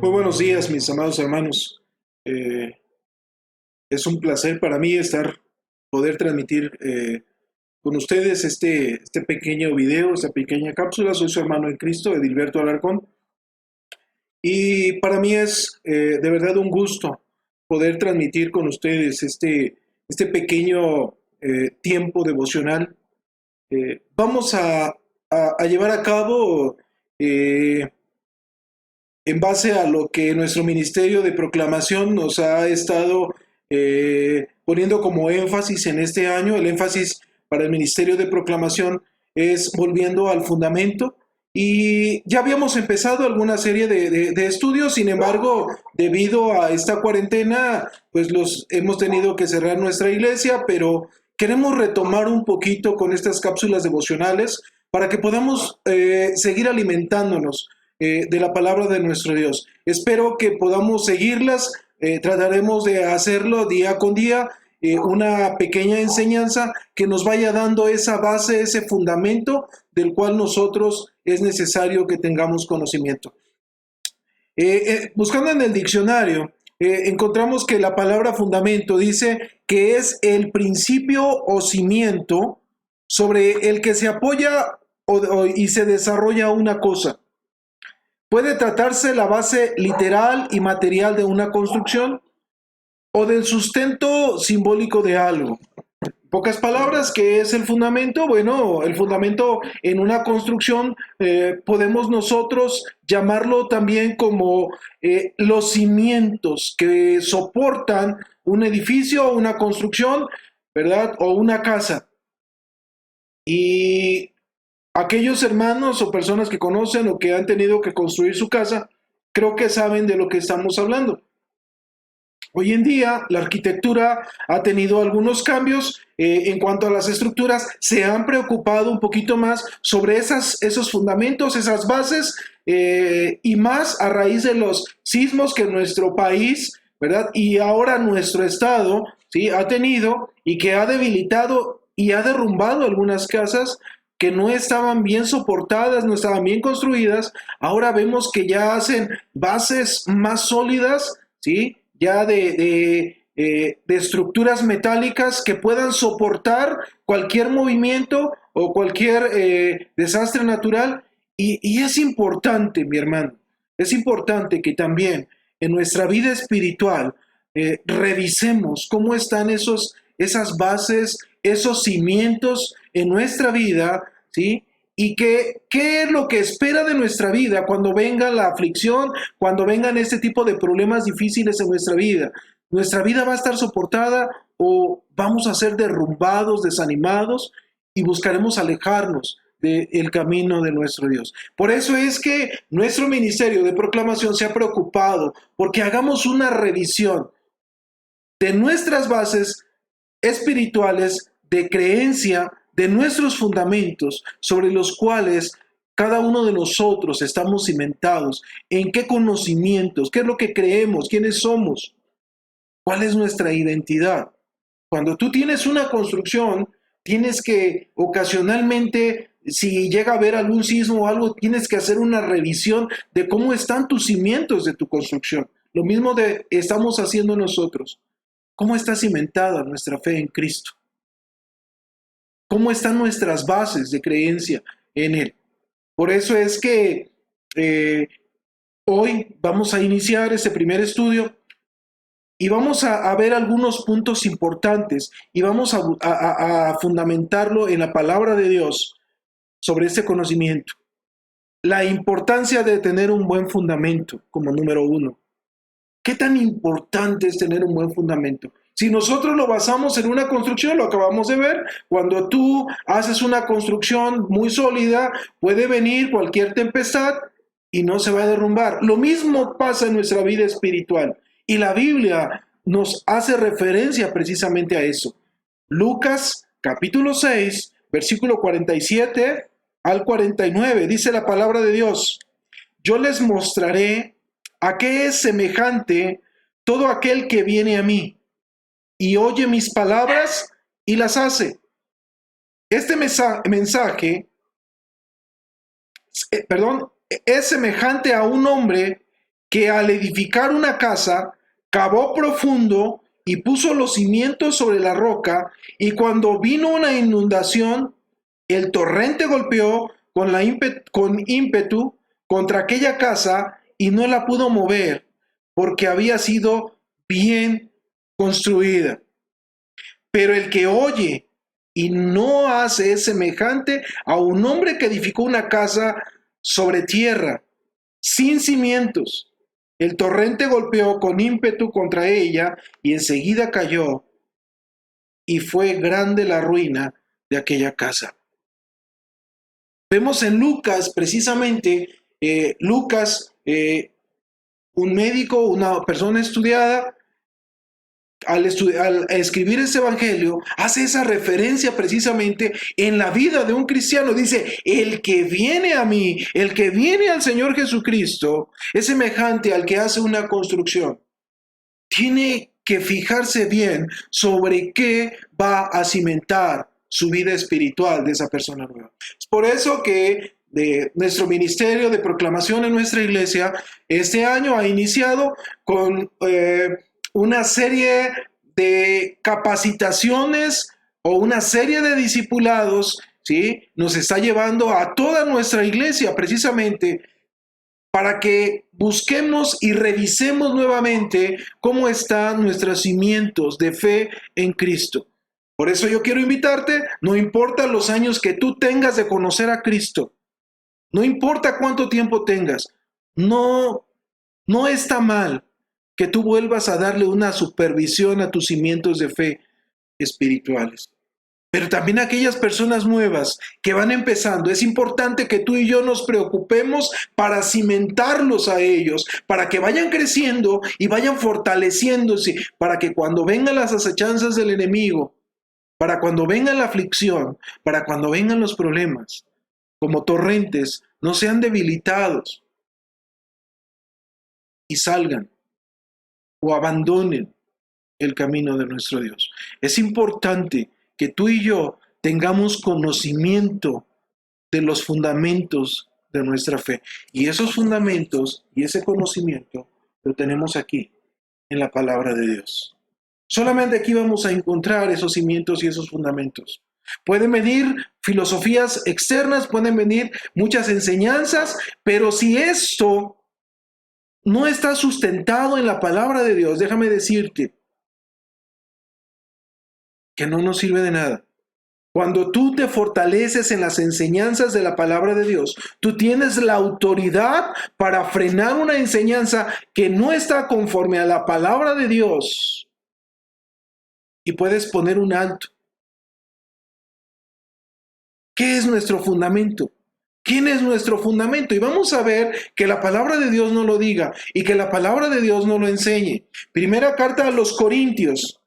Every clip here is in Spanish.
Muy buenos días, mis amados hermanos. Eh, es un placer para mí poder transmitir con ustedes este pequeño video, esta pequeña cápsula. Soy su hermano en Cristo, Edilberto Alarcón, y para mí es de verdad un gusto poder transmitir con ustedes este pequeño tiempo devocional. Vamos a llevar a cabo eh, en base a lo que nuestro Ministerio de Proclamación nos ha estado poniendo como énfasis en este año. El énfasis para el Ministerio de Proclamación es volviendo al fundamento. Y ya habíamos empezado alguna serie de estudios, sin embargo, debido a esta cuarentena, pues hemos tenido que cerrar nuestra iglesia, pero queremos retomar un poquito con estas cápsulas devocionales para que podamos seguir alimentándonos de la palabra de nuestro Dios. Espero que podamos seguirlas, trataremos de hacerlo día con día, una pequeña enseñanza que nos vaya dando esa base, ese fundamento del cual nosotros es necesario que tengamos conocimiento. Buscando en el diccionario, encontramos que la palabra fundamento dice que es el principio o cimiento sobre el que se apoya y se desarrolla una cosa. Puede tratarse la base literal y material de una construcción o del sustento simbólico de algo. Pocas palabras, ¿qué es el fundamento? Bueno, el fundamento en una construcción podemos nosotros llamarlo también como los cimientos que soportan un edificio o una construcción, ¿verdad? O una casa. Y aquellos hermanos o personas que conocen o que han tenido que construir su casa, creo que saben de lo que estamos hablando. Hoy en día la arquitectura ha tenido algunos cambios en cuanto a las estructuras, se han preocupado un poquito más sobre esos fundamentos, esas bases, y más a raíz de los sismos que nuestro país, ¿verdad? Y ahora nuestro estado, ¿sí? Ha tenido y que ha debilitado y ha derrumbado algunas casas que no estaban bien soportadas, no estaban bien construidas. Ahora vemos que ya hacen bases más sólidas, ¿sí? Ya de estructuras metálicas que puedan soportar cualquier movimiento o cualquier desastre natural. Y es importante, mi hermano, es importante que también en nuestra vida espiritual revisemos cómo están esas bases, esos cimientos en nuestra vida, ¿sí? Y qué es lo que espera de nuestra vida cuando venga la aflicción, cuando vengan este tipo de problemas difíciles en nuestra vida. ¿Nuestra vida va a estar soportada o vamos a ser derrumbados, desanimados y buscaremos alejarnos del camino de nuestro Dios? Por eso es que nuestro ministerio de proclamación se ha preocupado porque hagamos una revisión de nuestras bases espirituales de creencia, de nuestros fundamentos sobre los cuales cada uno de nosotros estamos cimentados, en qué conocimientos, qué es lo que creemos, quiénes somos, cuál es nuestra identidad. Cuando tú tienes una construcción, tienes que ocasionalmente, si llega a haber algún sismo o algo, tienes que hacer una revisión de cómo están tus cimientos de tu construcción. Lo mismo estamos haciendo nosotros. ¿Cómo está cimentada nuestra fe en Cristo? ¿Cómo están nuestras bases de creencia en Él? Por eso es que hoy vamos a iniciar este primer estudio y vamos a ver algunos puntos importantes y vamos a fundamentarlo en la palabra de Dios sobre este conocimiento. La importancia de tener un buen fundamento como número uno. ¿Qué tan importante es tener un buen fundamento? Si nosotros lo basamos en una construcción, lo acabamos de ver, cuando tú haces una construcción muy sólida, puede venir cualquier tempestad y no se va a derrumbar. Lo mismo pasa en nuestra vida espiritual. Y la Biblia nos hace referencia precisamente a eso. Lucas capítulo 6, versículo 47 al 49, dice la palabra de Dios: yo les mostraré a qué es semejante todo aquel que viene a mí y oye mis palabras y las hace. Este mensaje, es semejante a un hombre que al edificar una casa, cavó profundo y puso los cimientos sobre la roca, y cuando vino una inundación, el torrente golpeó con ímpetu contra aquella casa y no la pudo mover, porque había sido bien construida. Pero el que oye y no hace es semejante a un hombre que edificó una casa sobre tierra, sin cimientos. El torrente golpeó con ímpetu contra ella y enseguida cayó, y fue grande la ruina de aquella casa. Vemos en Lucas, precisamente, Lucas, un médico, una persona estudiada, al escribir ese evangelio, hace esa referencia precisamente en la vida de un cristiano. Dice, el que viene a mí, el que viene al Señor Jesucristo, es semejante al que hace una construcción. Tiene que fijarse bien sobre qué va a cimentar su vida espiritual de esa persona nueva. Es por eso que de nuestro ministerio de proclamación en nuestra iglesia este año ha iniciado con una serie de capacitaciones o una serie de discipulados, ¿sí? Nos está llevando a toda nuestra iglesia precisamente para que busquemos y revisemos nuevamente cómo están nuestros cimientos de fe en Cristo. Por eso yo quiero invitarte, no importa los años que tú tengas de conocer a Cristo, no importa cuánto tiempo tengas, no está mal que tú vuelvas a darle una supervisión a tus cimientos de fe espirituales. Pero también aquellas personas nuevas que van empezando, es importante que tú y yo nos preocupemos para cimentarlos a ellos, para que vayan creciendo y vayan fortaleciéndose, para que cuando vengan las acechanzas del enemigo, para cuando venga la aflicción, para cuando vengan los problemas, como torrentes, no sean debilitados y salgan o abandonen el camino de nuestro Dios. Es importante que tú y yo tengamos conocimiento de los fundamentos de nuestra fe. Y esos fundamentos y ese conocimiento lo tenemos aquí, en la palabra de Dios. Solamente aquí vamos a encontrar esos cimientos y esos fundamentos. Pueden venir filosofías externas, pueden venir muchas enseñanzas, pero si esto no está sustentado en la palabra de Dios, déjame decirte que no nos sirve de nada. Cuando tú te fortaleces en las enseñanzas de la palabra de Dios, tú tienes la autoridad para frenar una enseñanza que no está conforme a la palabra de Dios y puedes poner un alto. ¿Qué es nuestro fundamento? ¿Quién es nuestro fundamento? Y vamos a ver que la palabra de Dios no lo diga y que la palabra de Dios no lo enseñe. Primera carta a los Corintios,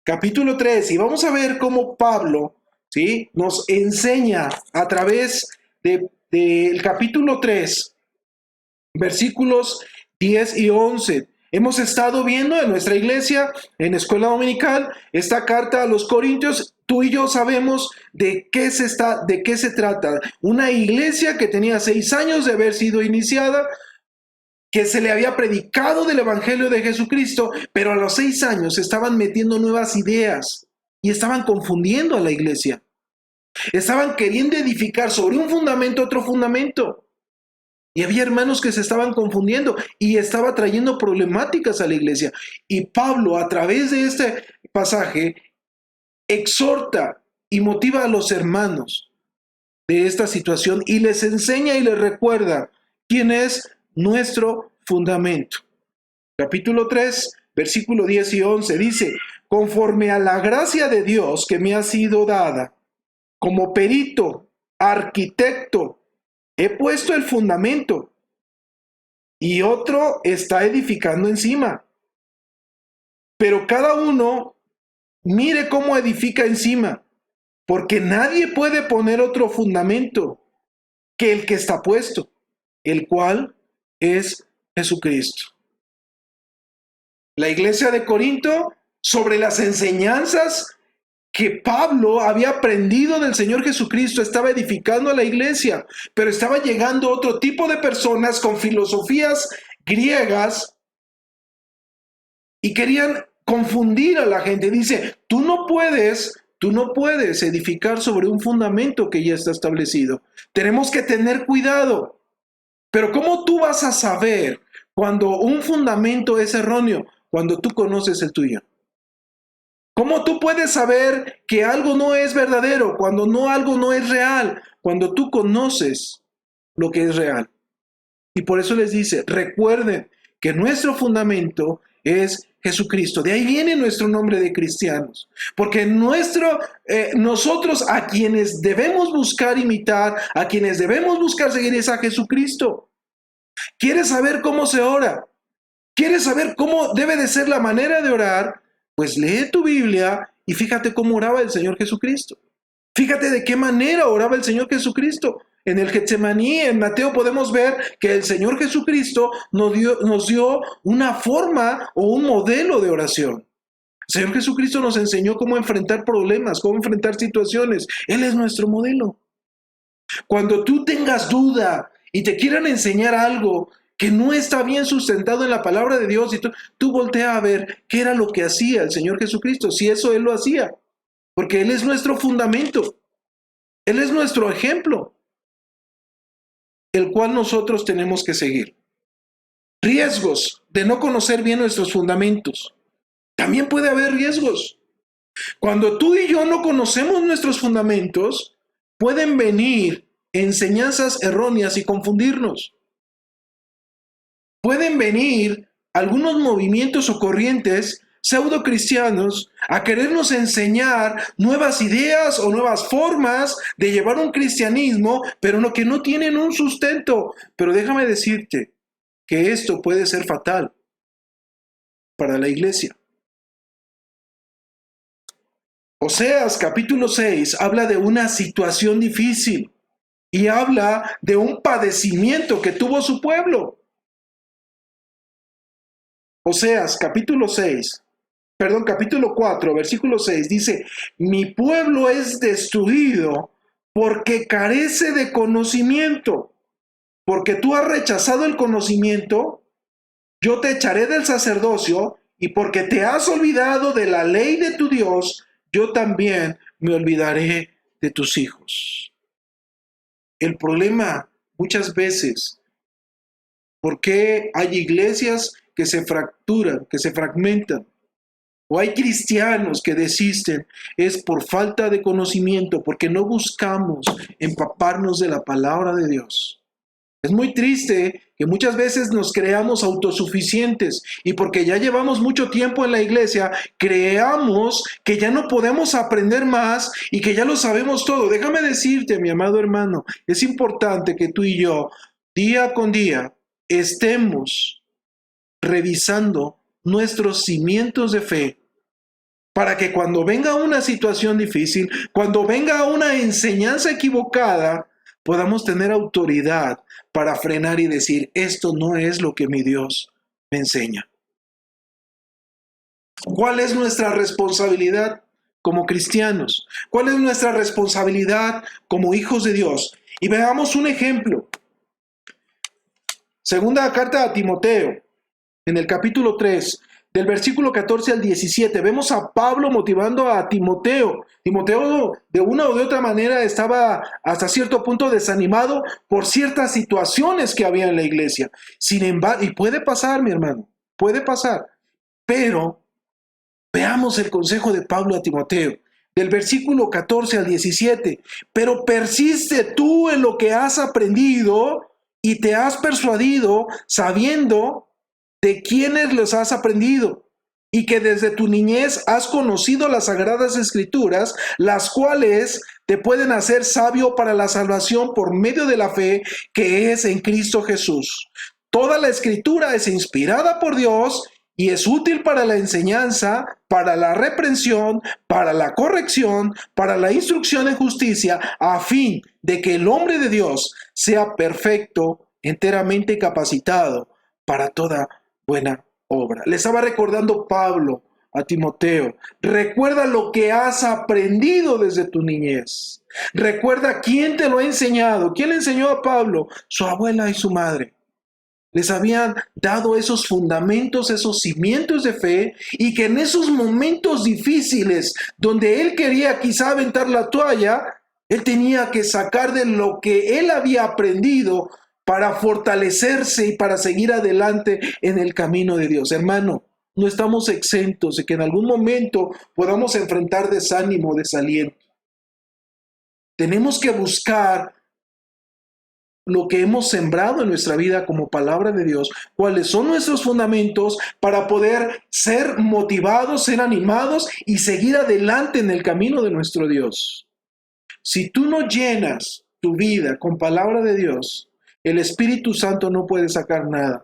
capítulo 3, y vamos a ver cómo Pablo, ¿sí?, nos enseña a través del capítulo 3, versículos 10 y 11. Hemos estado viendo en nuestra iglesia, en Escuela Dominical, esta carta a los Corintios. Tú y yo sabemos de qué se trata. Una iglesia que tenía 6 años de haber sido iniciada, que se le había predicado del Evangelio de Jesucristo, pero a los 6 años estaban metiendo nuevas ideas y estaban confundiendo a la iglesia. Estaban queriendo edificar sobre un fundamento otro fundamento. Y había hermanos que se estaban confundiendo y estaba trayendo problemáticas a la iglesia. Y Pablo, a través de este pasaje, exhorta y motiva a los hermanos de esta situación y les enseña y les recuerda quién es nuestro fundamento. Capítulo 3, versículo 10 y 11 dice: conforme a la gracia de Dios que me ha sido dada, como perito, arquitecto, he puesto el fundamento y otro está edificando encima. Pero cada uno mire cómo edifica encima, porque nadie puede poner otro fundamento que el que está puesto, el cual es Jesucristo. La iglesia de Corinto, sobre las enseñanzas que Pablo había aprendido del Señor Jesucristo, estaba edificando a la iglesia, pero estaba llegando otro tipo de personas con filosofías griegas y querían confundir a la gente. Dice, tú no puedes edificar sobre un fundamento que ya está establecido. Tenemos que tener cuidado. Pero ¿cómo tú vas a saber cuando un fundamento es erróneo? Cuando tú conoces el tuyo. ¿Cómo tú puedes saber que algo no es verdadero, cuando algo no es real? Cuando tú conoces lo que es real. Y por eso les dice, recuerden que nuestro fundamento es Jesucristo. De ahí viene nuestro nombre de cristianos. Porque nosotros a quienes debemos buscar imitar, a quienes debemos buscar seguir es a Jesucristo. ¿Quieres saber cómo se ora? ¿Quieres saber cómo debe de ser la manera de orar? Pues lee tu Biblia y fíjate cómo oraba el Señor Jesucristo. Fíjate de qué manera oraba el Señor Jesucristo. En el Getsemaní, en Mateo, podemos ver que el Señor Jesucristo nos dio una forma o un modelo de oración. El Señor Jesucristo nos enseñó cómo enfrentar problemas, cómo enfrentar situaciones. Él es nuestro modelo. Cuando tú tengas duda y te quieran enseñar algo que no está bien sustentado en la palabra de Dios, y tú voltea a ver qué era lo que hacía el Señor Jesucristo, si eso Él lo hacía. Porque Él es nuestro fundamento. Él es nuestro ejemplo, el cual nosotros tenemos que seguir. Riesgos de no conocer bien nuestros fundamentos. También puede haber riesgos. Cuando tú y yo no conocemos nuestros fundamentos, pueden venir enseñanzas erróneas y confundirnos. Pueden venir algunos movimientos o corrientes pseudocristianos a querernos enseñar nuevas ideas o nuevas formas de llevar un cristianismo, pero que no tienen un sustento. Pero déjame decirte que esto puede ser fatal para la iglesia. Oseas capítulo 6 habla de una situación difícil y habla de un padecimiento que tuvo su pueblo. Oseas capítulo 4, versículo 6 dice, mi pueblo es destruido porque carece de conocimiento. Porque tú has rechazado el conocimiento, yo te echaré del sacerdocio, y porque te has olvidado de la ley de tu Dios, yo también me olvidaré de tus hijos. El problema muchas veces, ¿por qué hay iglesias que se fracturan, que se fragmentan? O hay cristianos que desisten, es por falta de conocimiento, porque no buscamos empaparnos de la palabra de Dios. Es muy triste que muchas veces nos creamos autosuficientes y porque ya llevamos mucho tiempo en la iglesia, creamos que ya no podemos aprender más y que ya lo sabemos todo. Déjame decirte, mi amado hermano, es importante que tú y yo, día con día, estemos revisando nuestros cimientos de fe para que cuando venga una situación difícil, cuando venga una enseñanza equivocada, podamos tener autoridad para frenar y decir, esto no es lo que mi Dios me enseña. ¿Cuál es nuestra responsabilidad como cristianos? ¿Cuál es nuestra responsabilidad como hijos de Dios? Y veamos un ejemplo. Segunda carta a Timoteo, en el capítulo 3, del versículo 14 al 17, vemos a Pablo motivando a Timoteo. Timoteo, de una o de otra manera, estaba hasta cierto punto desanimado por ciertas situaciones que había en la iglesia. Sin embargo, y puede pasar, mi hermano, puede pasar. Pero veamos el consejo de Pablo a Timoteo, del versículo 14 al 17. Pero persiste tú en lo que has aprendido y te has persuadido, sabiendo de quiénes los has aprendido, y que desde tu niñez has conocido las sagradas escrituras, las cuales te pueden hacer sabio para la salvación por medio de la fe que es en Cristo Jesús. Toda la escritura es inspirada por Dios y es útil para la enseñanza, para la reprensión, para la corrección, para la instrucción en justicia, a fin de que el hombre de Dios sea perfecto, enteramente capacitado para toda buena obra. Le estaba recordando Pablo a Timoteo, recuerda lo que has aprendido desde tu niñez. Recuerda quién te lo ha enseñado. ¿Quién le enseñó a Pablo? Su abuela y su madre. Les habían dado esos fundamentos, esos cimientos de fe, y que en esos momentos difíciles, donde él quería quizá aventar la toalla, él tenía que sacar de lo que él había aprendido para fortalecerse y para seguir adelante en el camino de Dios. Hermano, no estamos exentos de que en algún momento podamos enfrentar desánimo, desaliento. Tenemos que buscar lo que hemos sembrado en nuestra vida como palabra de Dios, cuáles son nuestros fundamentos para poder ser motivados, ser animados y seguir adelante en el camino de nuestro Dios. Si tú no llenas tu vida con palabra de Dios, el Espíritu Santo no puede sacar nada.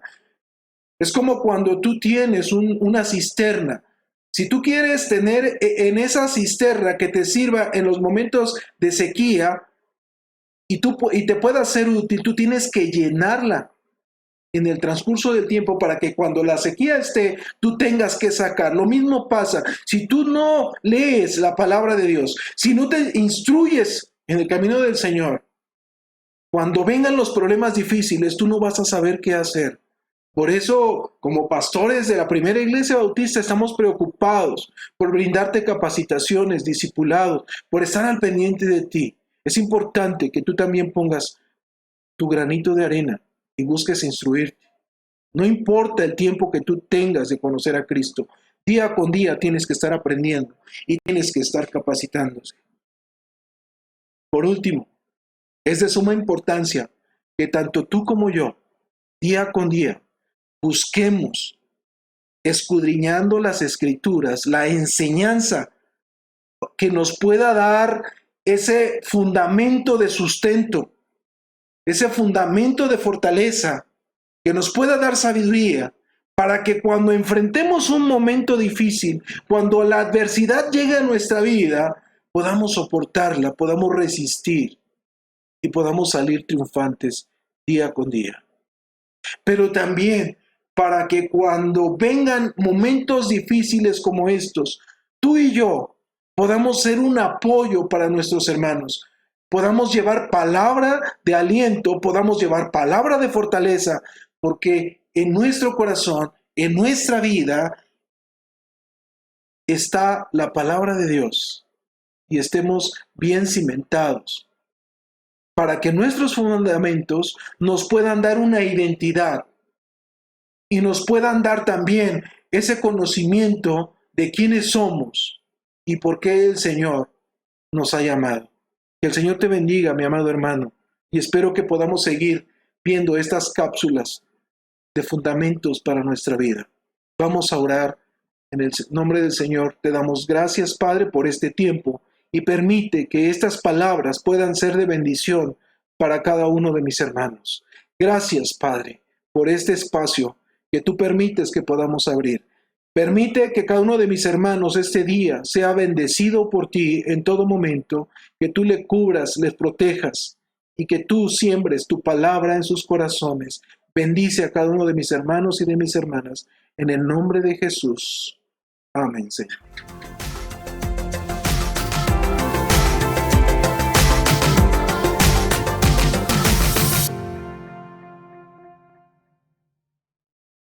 Es como cuando tú tienes una cisterna. Si tú quieres tener en esa cisterna que te sirva en los momentos de sequía, y te pueda ser útil, tú tienes que llenarla en el transcurso del tiempo para que cuando la sequía esté, tú tengas que sacar. Lo mismo pasa si tú no lees la palabra de Dios, si no te instruyes en el camino del Señor. Cuando vengan los problemas difíciles, tú no vas a saber qué hacer. Por eso, como pastores de la primera iglesia bautista, estamos preocupados por brindarte capacitaciones, discipulados, por estar al pendiente de ti. Es importante que tú también pongas tu granito de arena y busques instruirte. No importa el tiempo que tú tengas de conocer a Cristo, día con día tienes que estar aprendiendo y tienes que estar capacitándose. Por último, es de suma importancia que tanto tú como yo, día con día, busquemos, escudriñando las Escrituras, la enseñanza que nos pueda dar ese fundamento de sustento, ese fundamento de fortaleza, que nos pueda dar sabiduría, para que cuando enfrentemos un momento difícil, cuando la adversidad llegue a nuestra vida, podamos soportarla, podamos resistir y podamos salir triunfantes día con día. Pero también para que cuando vengan momentos difíciles como estos, tú y yo podamos ser un apoyo para nuestros hermanos, podamos llevar palabra de aliento, podamos llevar palabra de fortaleza, porque en nuestro corazón, en nuestra vida, está la palabra de Dios y estemos bien cimentados para que nuestros fundamentos nos puedan dar una identidad y nos puedan dar también ese conocimiento de quiénes somos y por qué el Señor nos ha llamado. Que el Señor te bendiga, mi amado hermano, y espero que podamos seguir viendo estas cápsulas de fundamentos para nuestra vida. Vamos a orar en el nombre del Señor. Te damos gracias, Padre, por este tiempo y permite que estas palabras puedan ser de bendición para cada uno de mis hermanos. Gracias, Padre, por este espacio que tú permites que podamos abrir. Permite que cada uno de mis hermanos este día sea bendecido por ti en todo momento, que tú le cubras, les protejas y que tú siembres tu palabra en sus corazones. Bendice a cada uno de mis hermanos y de mis hermanas en el nombre de Jesús. Amén, Señor.